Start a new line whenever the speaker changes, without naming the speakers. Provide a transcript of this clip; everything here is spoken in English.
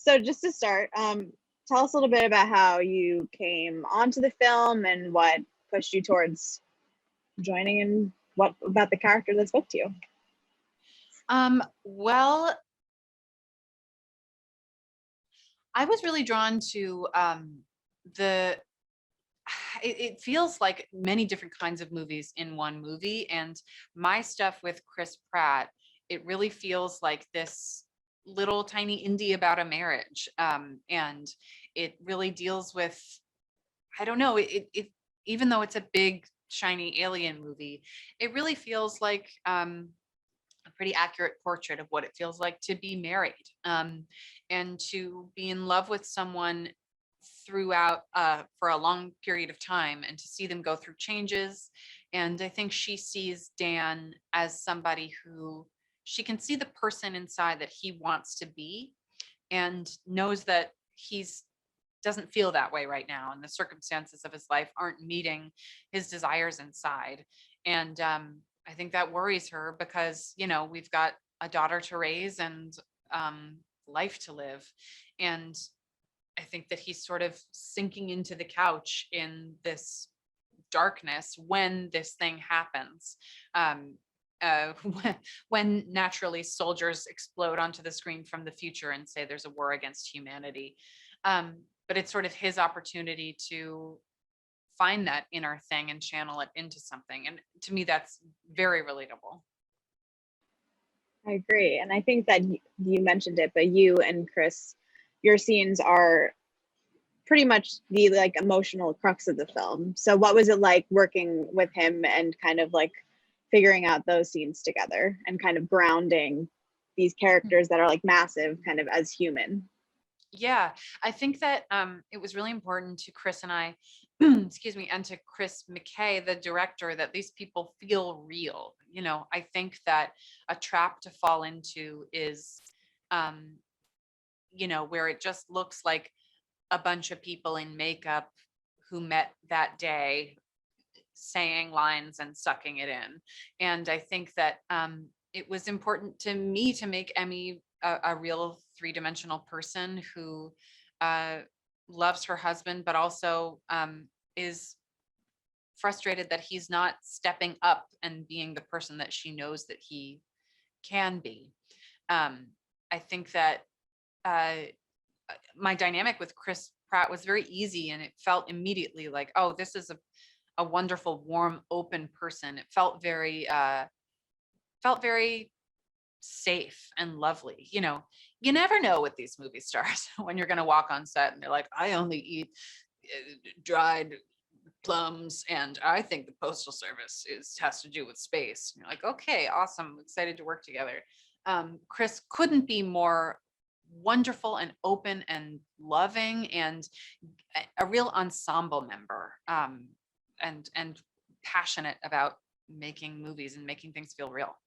So just to start, tell us a little bit about how you came onto the film and what pushed you towards joining, and what about the character that spoke to you.
Well, I was really drawn to the it feels like many different kinds of movies in one movie. And my stuff with Chris Pratt, it really feels like this little tiny indie about a marriage. And it really deals with, I don't know, it even though it's a big shiny alien movie, it really feels like a pretty accurate portrait of what it feels like to be married, and to be in love with someone throughout for a long period of time, and to see them go through changes. And I think she sees Dan as somebody who she can see the person inside that he wants to be, and knows that he's doesn't feel that way right now, and the circumstances of his life aren't meeting his desires inside. And I think that worries her because, we've got a daughter to raise and life to live. And I think that he's sort of sinking into the couch in this darkness when this thing happens. When naturally soldiers explode onto the screen from the future and say there's a war against humanity. But it's sort of his opportunity to find that inner thing and channel it into something. And to me, that's very relatable.
I agree, and I think that you mentioned it, but you and Chris, your scenes are pretty much the like emotional crux of the film. So what was it like working with him and kind of like figuring out those scenes together and kind of grounding these characters that are like massive kind of as human?
Yeah, I think that it was really important to Chris and I, excuse me, and to Chris McKay, the director, that these people feel real. I think that a trap to fall into is, um, where it just looks like a bunch of people in makeup who met that day saying lines and sucking it in. And I think that it was important to me to make Emmy a real three-dimensional person who uh, loves her husband, but also is frustrated that he's not stepping up and being the person that she knows that he can be. Um, I think that my dynamic with Chris Pratt was very easy, and it felt immediately like, oh, this is a wonderful, warm, open person. It felt very safe and lovely. You never know with these movie stars when you're going to walk on set and they're like, I only eat dried plums, and I think the postal service has to do with space. And you're like, okay, awesome, excited to work together. Chris couldn't be more wonderful and open and loving, and a real ensemble member, and passionate about making movies and making things feel real.